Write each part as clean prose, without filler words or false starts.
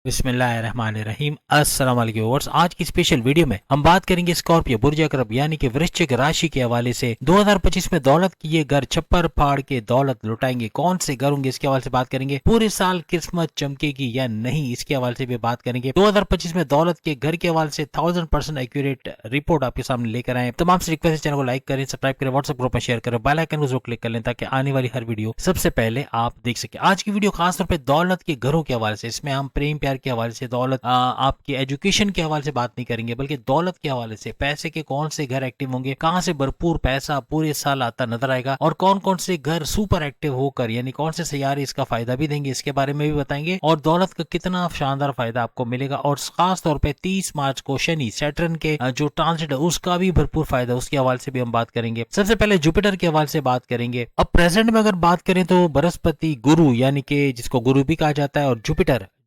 बिस्मिल्लाहिर्रहमानिर्रहीम। अस्सलाम वालेकुम व्यूअर्स, आज की स्पेशल वीडियो में हम बात करेंगे स्कॉर्पियो बुर्ज अकरब यानी कि वृश्चिक राशि के हवाले से 2025 में दौलत की ये घर छप्पर फाड़ के दौलत लुटाएंगे। कौन से घर होंगे इसके हवाले से बात करेंगे। पूरे साल किस्मत चमकेगी या नहीं इसके हवाले से भी बात करेंगे। 2025 में दौलत के घर के हवाले से 1000% एक्यूरेट रिपोर्ट आपके सामने लेकर आए। तमाम से रिक्वेस्ट है चैनल को लाइक करें, सब्सक्राइब करें, व्हाट्सएप ग्रुप में शेयर करें, बेल आइकन को जरूर क्लिक कर लें ताकि आने वाली हर वीडियो सबसे पहले आप देख सके। आज की वीडियो खासतौर पर दौलत के घरों के हवाले से, इसमें हम प्रेम प्यार के हवाले से, दौलत आपके एजुकेशन के हवाले से बात नहीं करेंगे, बल्कि दौलत के हवाले से पैसे के कौन से घर एक्टिव होंगे, कहां से भरपूर पैसा पूरे साल आता नजर आएगा और कौन कौन से घर सुपर एक्टिव होकर यानी कौन से सैयारे इसका फायदा भी देंगे, इसके बारे में भी बताएंगे। और दौलत का कितना शानदार फायदा आपको मिलेगा। और खास तौर पे 30 मार्च को शनि सैटर्न के जो ट्रांजिट है उसका भी भरपूर फायदा, उसके हवाले से भी हम बात करेंगे। सबसे पहले जुपिटर के हवाले से बात करेंगे। अब प्रेजेंट में अगर बात करें तो बृहस्पति गुरु यानी कि जिसको गुरु भी कहा जाता है और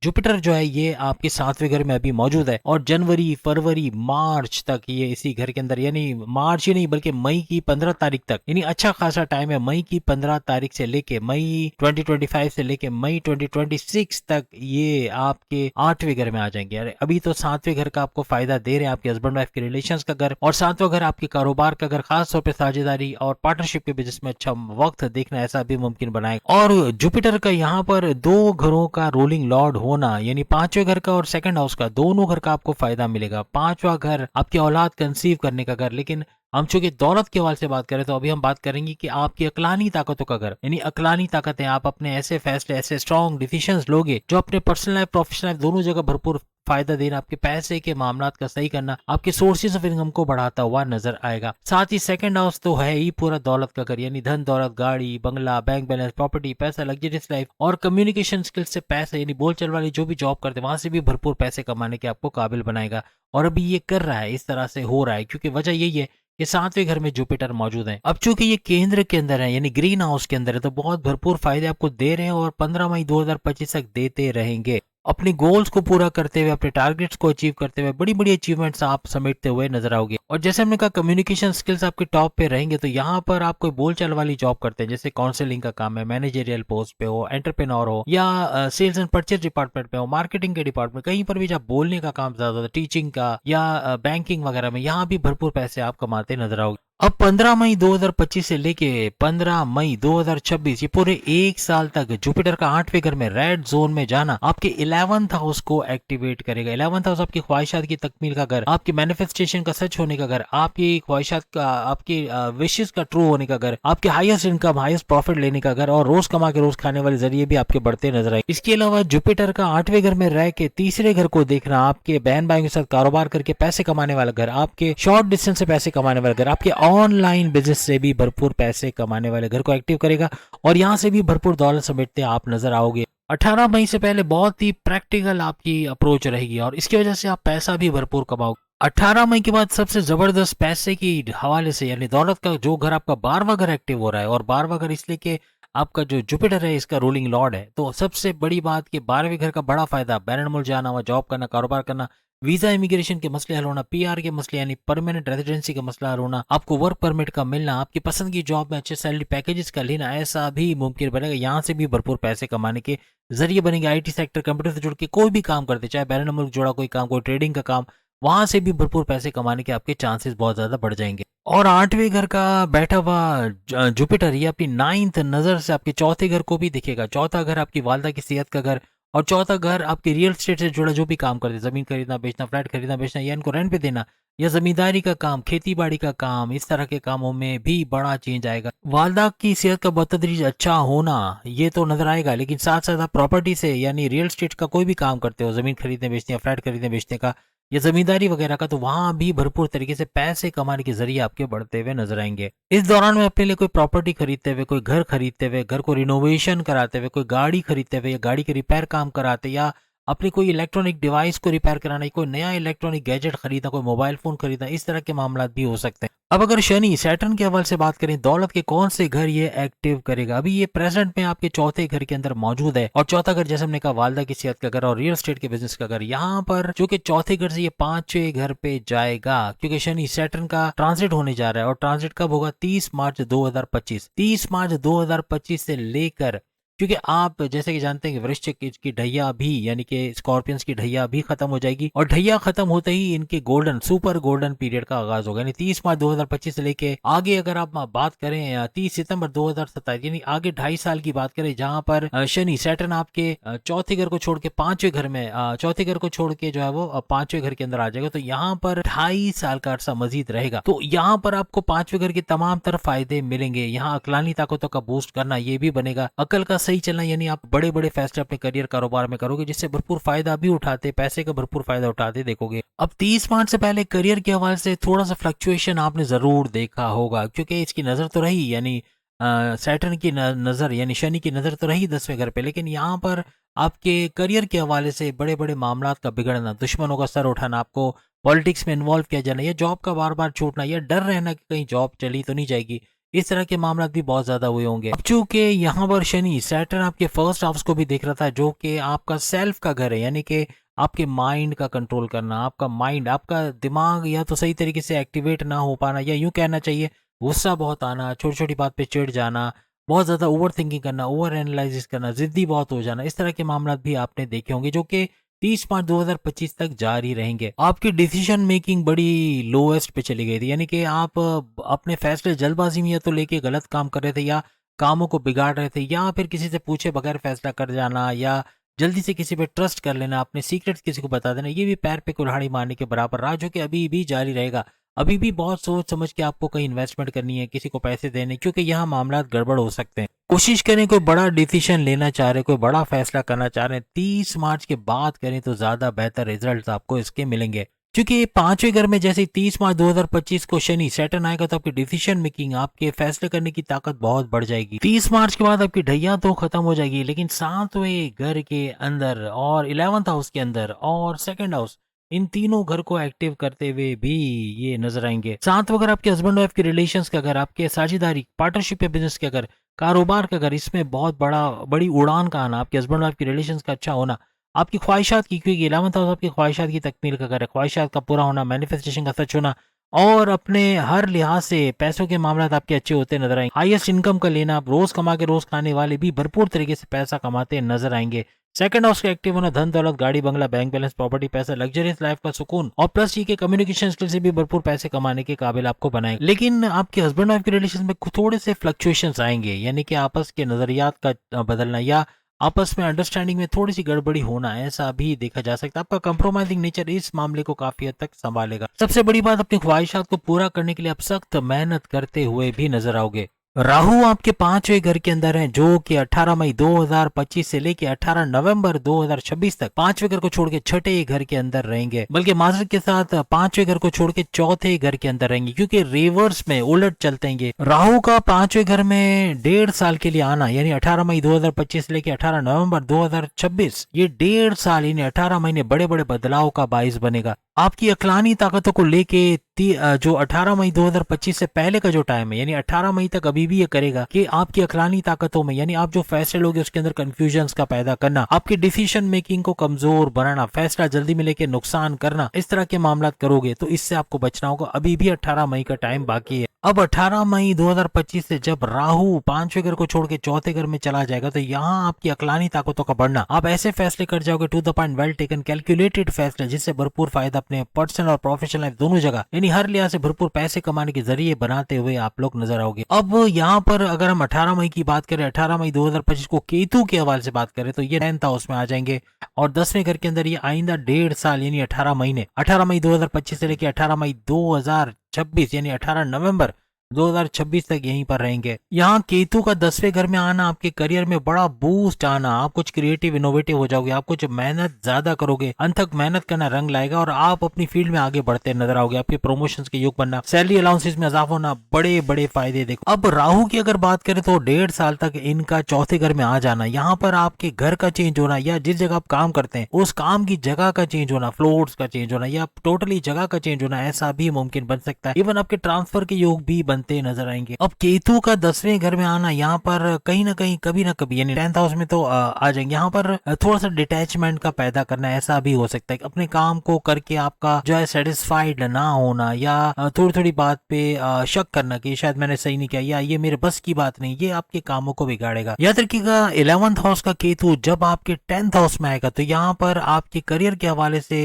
जुपिटर जो है ये आपके 7वें घर में अभी मौजूद है और जनवरी फरवरी मार्च तक ये इसी घर के अंदर, यानी मार्च ही नहीं बल्कि मई की 15 तारीख तक, यानी अच्छा खासा टाइम है। मई की 15 तारीख से लेके मई 2025 से लेके मई 2026 तक ये आपके 8वें घर में आ जाएंगे। अरे अभी तो 7वें घर का आपको फायदा दे रहे हैं, आपके हस्बैंड वाइफ के रिलेशंस का घर, और 7वां घर आपके कारोबार का घर, खासतौर पर साझेदारी और पार्टनरशिप के बिजनेस में अच्छा वक्त देखना ऐसा भी मुमकिन बनाएगा। और जुपिटर का यहाँ पर 2 घरों का रोलिंग लॉर्ड होना, यानी 5वें घर का और सेकंड हाउस का, दोनों घर का आपको फायदा मिलेगा। 5वां घर आपकी औलाद कंसीव करने का घर, लेकिन हम चूंकि दौलत के हवाले से बात करें तो अभी हम बात करेंगे कि आपकी अकलानी ताकतों का घर, यानी अकलानी ताकतें, आप अपने ऐसे फैसले, ऐसे स्ट्रॉन्ग डिसीजंस लोगे जो अपने पर्सनल लाइफ प्रोफेशनल लाइफ दोनों जगह भरपूर फायदा देना, आपके पैसे के मामलात का सही करना, आपके सोर्सेज ऑफ इनकम को बढ़ाता हुआ नजर आएगा। साथ ही सेकंड हाउस तो है ही पूरा दौलत का घर, यानी धन दौलत, गाड़ी बंगला, बैंक बैलेंस, प्रॉपर्टी, पैसा, लग्जरियस लाइफ और कम्युनिकेशन स्किल्स से पैसे, यानी बोलचाल वाली जो भी जॉब करते हैं वहां से भी भरपूर पैसे कमाने के आपको काबिल बनाएगा। और अभी ये कर रहा है, इस तरह से हो रहा है क्योंकि वजह यही है कि 7वें घर में जुपिटर मौजूद है। अब चूंकि ये केंद्र के अंदर है यानी ग्रीन हाउस के अंदर है तो बहुत भरपूर फायदे आपको दे रहे हैं और 15 मई 2025 तक देते रहेंगे। अपनी गोल्स को पूरा करते हुए, अपने टारगेट्स को अचीव करते हुए बड़ी बड़ी अचीवमेंट्स आप समेटते हुए नजर आओगे। और जैसे हमने कहा कम्युनिकेशन स्किल्स आपके टॉप पे रहेंगे, तो यहाँ पर आप कोई बोलचाल वाली जॉब करते हैं, जैसे काउंसलिंग का काम है, मैनेजरियल पोस्ट पे हो, एंटरप्रेन्योर हो, या सेल्स एंड परचेज डिपार्टमेंट पे हो, मार्केटिंग के डिपार्टमेंट, कहीं पर भी जब बोलने का काम ज्यादा, टीचिंग का या बैंकिंग वगैरह में, यहाँ भी भरपूर पैसे आप कमाते नजर आओगे। अब 15 मई 2025 से लेके 15 मई 2026 ये पूरे 1 साल तक जुपिटर का 8वें घर में रेड जोन में जाना आपके 11th हाउस को एक्टिवेट करेगा। 11th हाउस आपकी ख्वाहिशात की तकमील का घर, आपकी मैनिफेस्टेशन का सच होने का घर, आपकी ख्वाहिशात का, आपकी विशेष का ट्रू होने का घर, आपके हाईएस्ट इनकम, हाईएस्ट प्रॉफिट लेने का घर और रोज कमा के रोज खाने वाले जरिए भी आपके बढ़ते नजर आए। इसके अलावा जुपिटर का 8वें घर में रह के 3रे घर को देखना, आपके बहन भाइयों के साथ कारोबार करके पैसे कमाने वाला घर, आपके शॉर्ट डिस्टेंस से पैसे कमाने वाला घर, आपके ऑनलाइन बिजनेस से भी भरपूर पैसे कमाने वाले घर को एक्टिव करेगा और यहां से भी भरपूर दौलत समेटते आप नजर आओगे। 18 मई से पहले बहुत ही प्रैक्टिकल आपकी अप्रोच रहेगी और इसकी वजह से आप पैसा भी भरपूर कमाओगे। 18 मई के बाद सबसे जबरदस्त पैसे की हवाले से, यानी दौलत का जो घर आपका 12वां घर एक्टिव हो रहा है, और 12वां घर इसलिए कि आपका जो जुपिटर है इसका रूलिंग लॉर्ड है, तो सबसे बड़ी बात कि 12वें घर का बड़ा फायदा, बैरन मुल्क जाना हुआ, जॉब करना, कारोबार करना, वीजा इमिग्रेशन के मसले हल होना, पीआर के मसले यानी परमानेंट रेजिडेंसी का मसला हल होना, आपको वर्क परमिट का मिलना, आपकी पसंद की जॉब में अच्छे सैलरी पैकेजेस का लेना, ऐसा भी मुमकिन बनेगा। यहाँ से भी भरपूर पैसे कमाने के जरिए बनेंगे। आईटी सेक्टर, कंप्यूटर से जुड़ के कोई भी काम करते, चाहे बैरन मुल्क जुड़ा कोई काम, कोई ट्रेडिंग का काम, वहां से भी भरपूर पैसे कमाने के आपके चांसेस बहुत ज्यादा बढ़ जाएंगे। और 8वें घर का बैठा हुआ जुपिटर ये अपनी 9th नजर से आपके 4थे घर को भी दिखेगा। 4था घर आपकी वालदा की सेहत का घर और 4था घर आपके रियल एस्टेट से जुड़ा जो भी काम करते, जमीन खरीदना बेचना, फ्लैट खरीदना बेचना या इनको रेंट पे देना, या जमींदारी का काम, खेती बाड़ी का काम, इस तरह के कामों में भी बड़ा चेंज आएगा। वालदा की सेहत का बतदरीज अच्छा होना ये तो नजर आएगा, लेकिन साथ साथ आप प्रॉपर्टी से यानी रियल एस्टेट का कोई भी काम करते हो, जमीन खरीदने बेचने या फ्लैट खरीदने बेचने का या जमींदारी वगैरह का, तो वहां भी भरपूर तरीके से पैसे कमाने के जरिए आपके बढ़ते हुए नजर आएंगे। इस दौरान में अपने लिए कोई प्रॉपर्टी खरीदते हुए, कोई घर खरीदते हुए, घर को रिनोवेशन कराते हुए, कोई गाड़ी खरीदते हुए या गाड़ी के रिपेयर काम कराते, या अपनी कोई इलेक्ट्रॉनिक डिवाइस को रिपेयर कराना, कोई नया इलेक्ट्रॉनिक गैजेट खरीदना, कोई मोबाइल फोन खरीदना, इस तरह के मामला भी हो सकते हैं। अब अगर शनि सैटर्न के हवाले से बात करें, दौलत के कौन से घर ये एक्टिव करेगा। अभी ये प्रेजेंट में आपके 4थे घर के अंदर मौजूद है और 4था घर जैसे हमने कहा वालदा की सेहत का घर और रियल एस्टेट के बिजनेस का घर। यहाँ पर जो कि 4थे घर से ये 5वें घर पे जाएगा क्योंकि शनि सैटर्न का ट्रांजिट होने जा रहा है और ट्रांजिट कब होगा, 30 मार्च 2025। 30 मार्च 2025 से लेकर क्योंकि आप जैसे कि जानते हैं कि वृश्चिक की ढैया भी यानी कि स्कॉर्पियंस की ढैया भी खत्म हो जाएगी और ढैया खत्म होते ही इनके सुपर गोल्डन पीरियड का आगाज होगा। यानी 30 मार्च 2025 से लेके आगे अगर आप बात करें 30 सितंबर 2027 यानी आगे 2.5 साल की बात करें, जहां पर शनि सैटर्न आपके चौथे घर को छोड़ के पांचवें घर में चौथे घर को छोड़ के जो है वो पांचवें घर के अंदर आ जाएगा। तो यहाँ पर 2.5 साल का अरसा मजीद रहेगा। तो यहाँ पर आपको पांचवें घर के तमाम तरफ फायदे मिलेंगे। यहाँ अकलानी ताकतों का बूस्ट करना ये भी बनेगा, अकल का सही चलना, यानी आप बड़े बड़े फैसले अपने करियर कारोबार में करोगे जिससे भरपूर फायदा भी उठाते, पैसे का भरपूर फायदा उठाते देखोगे। अब 30 मार्च से पहले करियर के हवाले से थोड़ा सा फ्लक्चुएशन आपने जरूर देखा होगा, क्योंकि इसकी नजर तो रही, यानी सैटर्न की नजर यानी शनि की नजर तो रही 10वें घर पे, लेकिन यहाँ पर आपके करियर के हवाले से बड़े बड़े मामलात का बिगड़ना, दुश्मनों का सर उठाना, आपको पॉलिटिक्स में इन्वॉल्व किया जाना या जॉब का बार बार छूटना या डर रहना कि कहीं जॉब चली तो नहीं जाएगी, इस तरह के मामला भी बहुत ज्यादा हुए होंगे। अब चूंकि यहाँ पर शनि सैटर्न आपके फर्स्ट हाउस को भी देख रहा था, जो कि आपका सेल्फ का घर है, यानी कि आपके माइंड का कंट्रोल करना, आपका माइंड, आपका दिमाग या तो सही तरीके से एक्टिवेट ना हो पाना, या यूं कहना चाहिए गुस्सा बहुत आना, छोटी छोटी बात पे चिढ़ जाना, बहुत ज्यादा ओवर थिंकिंग करना, ओवर एनालिसिस करना, जिद्दी बहुत हो जाना, इस तरह के मामला भी आपने देखे होंगे जो कि 30 मार्च 2025 तक जारी रहेंगे। आपकी डिसीजन मेकिंग बड़ी लोएस्ट पे चली गई थी, यानी कि आप अपने फैसले जल्दबाजी में या तो लेके गलत काम कर रहे थे या कामों को बिगाड़ रहे थे, या फिर किसी से पूछे बगैर फैसला कर जाना, या जल्दी से किसी पे ट्रस्ट कर लेना, अपने सीक्रेट्स किसी को बता देना, ये भी पैर पे कुल्हाड़ी मारने के बराबर रहा, जो कि अभी भी जारी रहेगा। अभी भी बहुत सोच समझ के आपको कहीं इन्वेस्टमेंट करनी है, किसी को पैसे देने, क्योंकि यहाँ मामला गड़बड़ हो सकते हैं। कोशिश करें कोई बड़ा डिसीजन लेना चाह रहे, कोई बड़ा फैसला करना चाह रहे हैं, 30 मार्च के बाद करें तो ज्यादा बेहतर रिजल्ट आपको इसके मिलेंगे। क्योंकि पांचवें घर में जैसे 30 मार्च 2025 को शनि सैटर्न आएगा तो आपकी डिसीजन मेकिंग, आपके फैसले करने की ताकत बहुत बढ़ जाएगी। 30 मार्च के बाद आपकी ढैया तो खत्म हो जाएगी, लेकिन 7वें घर के अंदर और 11th हाउस के अंदर और सेकंड हाउस, इन तीनों घर को एक्टिव करते हुए भी ये नजर आएंगे। साथ अगर आपके हस्बैंड वाइफ के रिलेशंस का घर, आपके साझेदारी पार्टनरशिप या बिजनेस के घर, कारोबार का घर, इसमें बहुत बड़ी उड़ान का आना, आपके हस्बैंड वाइफ के रिलेशंस का अच्छा होना, आपकी ख्वाहिशात की, क्योंकि 11th हाउस आपकी ख्वाहिशात की तकमील का घर है, ख्वाहिशात का पूरा होना, मैनिफेस्टेशन का सच होना, और अपने हर लिहाज से पैसों के मामला आपके अच्छे होते नजर आएंगे। हाईएस्ट इनकम का लेना, आप रोज कमा के रोज खाने वाले भी भरपूर तरीके से पैसा कमाते नजर आएंगे। सेकंड हाउस का एक्टिव होना, धन दौलत, गाड़ी बंगला, बैंक बैलेंस, प्रॉपर्टी, पैसा, लग्जरियस लाइफ का सुकून, और प्लस ये के कम्युनिकेशन स्किल से भी भरपूर पैसे कमाने के काबिल आपको बनाएगा। लेकिन आपके हस्बैंड वाइफ के रिलेशन में थोड़े से फ्लक्चुएशंस आएंगे, यानी कि आपस के नजरियात का बदलना या आपस में अंडरस्टैंडिंग में थोड़ी सी गड़बड़ी होना, ऐसा भी देखा जा सकता है। आपका कंप्रोमाइजिंग नेचर इस मामले को काफी हद तक संभालेगा। सबसे बड़ी बात, अपनी ख्वाहिशात को पूरा करने के लिए आप सख्त मेहनत करते हुए भी नजर आओगे। राहु आपके 5वें घर के अंदर है, जो कि 18 मई 2025 से लेके 18 नवंबर 2026 तक 5वें घर को छोड़ के 6ठे घर के अंदर रहेंगे, बल्कि माजरत के साथ 5वें घर को छोड़ के 4थे घर के अंदर रहेंगे, क्योंकि रिवर्स में उलट चलते हैं। राहु का 5वें घर में 1.5 साल के लिए आना, यानी 18 मई 2025 से लेके 18 नवंबर 2026, ये 1.5 साल यानी 18 महीने बड़े बड़े बदलाव का बाइस बनेगा। आपकी अकलानी ताकतों को लेके जो 18 मई 2025 से पहले का जो टाइम है, यानी 18 मई तक अभी भी ये करेगा कि आपकी अकलानी ताकतों में, यानी आप जो फैसले लोगे उसके अंदर कंफ्यूजन्स का पैदा करना, आपकी डिसीजन मेकिंग को कमजोर बनाना, फैसला जल्दी में लेके नुकसान करना, इस तरह के मामला करोगे तो इससे आपको बचना होगा। अभी भी 18 मई का टाइम बाकी है। अब 18 मई 2025 से जब राहु 5वें घर को छोड़ के 4थे घर में चला जाएगा, तो यहाँ आपकी अकलानी ताकतों का बढ़ना, आप ऐसे फैसले कर जाओगे to the point, well taken, calculated फैसले, जिससे भरपूर फायदा अपने पर्सनल और प्रोफेशनल लाइफ दोनों जगह, यानी हर लिहाज से भरपूर पैसे कमाने के जरिए बनाते हुए आप लोग नजर आओगे। अब यहाँ पर अगर हम 18 मई की बात करें, 18 मई 2025 को केतु के हवाले से बात करें, तो ये 9th हाउस में आ जाएंगे और 10वें घर के अंदर ये आइंदा 1.5 साल यानी 18 महीने, 18 मई 2025 से लेकर 18 मई 2026 यानी 18 नवंबर 2026 तक यहीं पर रहेंगे। यहाँ केतु का 10वें घर में आना, आपके करियर में बड़ा बूस्ट आना, आप कुछ क्रिएटिव इनोवेटिव हो जाओगे, आप कुछ मेहनत ज्यादा करोगे, अनथक मेहनत करना रंग लाएगा और आप अपनी फील्ड में आगे बढ़ते नजर आओगे। आपके प्रमोशंस के योग बनना, सैलरी अलाउंसेस में इजाफा होना, बड़े बड़े फायदे देखो। अब राहु की अगर बात करें तो 1.5 साल तक इनका 4थे घर में आ जाना, यहाँ पर आपके घर का चेंज होना या जिस जगह आप काम करते हैं उस काम की जगह का चेंज होना, फ्लोर्स का चेंज होना या टोटली जगह का चेंज होना, ऐसा भी मुमकिन बन सकता है। इवन आपके ट्रांसफर के योग भी बन बनते नजर आएंगे। अब केतु का 10वें घर में आना यहाँ पर कहीं ना कहीं कभी ना कभी यानी 10th हाउस में तो आ जाएंगे। यहाँ पर थोड़ा सा डिटैचमेंट का पैदा करना, ऐसा भी हो सकता है कि अपने काम को करके आपका जो है सेटिस्फाइड ना होना या थोड़ी थोड़ी बात पे शक करना कि शायद मैंने सही नहीं किया या ये मेरे बस की बात नहीं, ये आपके कामों को बिगाड़ेगा। याद रखिएगा 11th हाउस का केतु जब आपके 10th हाउस में आएगा तो यहाँ पर आपके करियर के हवाले से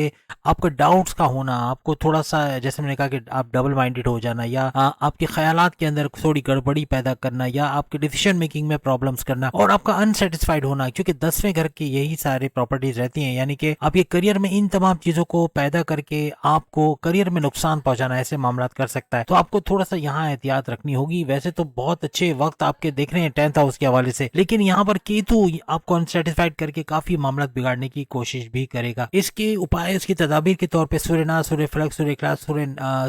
आपको डाउट्स का होना, आपको थोड़ा सा जैसे मैंने कहा कि आप डबल माइंडेड हो जाना या आपके ख्यालात के अंदर थोड़ी गड़बड़ी पैदा करना या आपके डिसीजन मेकिंग में प्रॉब्लम्स करना और आपका अनसेटिस्फाइड होना, क्योंकि 10वें घर की यही सारी प्रॉपर्टीज रहती हैं। यानी कि आपके करियर में इन तमाम चीजों को पैदा करके आपको करियर में नुकसान पहुंचाना, ऐसे मामला कर सकता है। तो आपको थोड़ा सा यहाँ एहतियात रखनी होगी। वैसे तो बहुत अच्छे वक्त आपके देख रहे हैं 10th हाउस के हवाले से, लेकिन यहाँ पर केतु आपको अनसेटिस्फाइड करके काफी मामला बिगाड़ने की कोशिश भी करेगा। इसके उपाय, इसकी तदाबीर के तौर पर सूर्यनाथ, सूर्य फलक, सूर्य इखलास,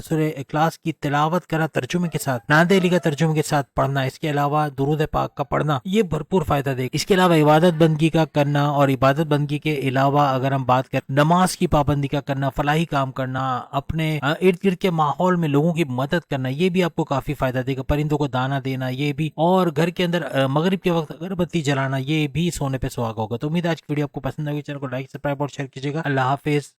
सूर्य इखलास की तिलावत करना तर्जुमे के साथ, नादे अली का तर्जुमे के साथ पढ़ना, इसके अलावा दुरूद पाक का पढ़ना, ये भरपूर फायदा देगा। इसके अलावा इबादत बंदगी का करना और इबादत बंदगी के अलावा अगर हम बात करें नमाज की पाबंदी का करना, फलाही काम करना, अपने इर्द गिर्द के माहौल में लोगों की मदद करना, ये भी आपको काफी फायदा देगा। परिंदों को दाना देना, ये भी, और घर के अंदर मगरिब के वक्त अगरबत्ती जलाना, ये भी सोने पे सुहागा होगा। तो उम्मीद आज की वीडियो आपको पसंद आई। चैनल को लाइक, सब्सक्राइब और शेयर कीजिएगा। अल्लाह हाफिज।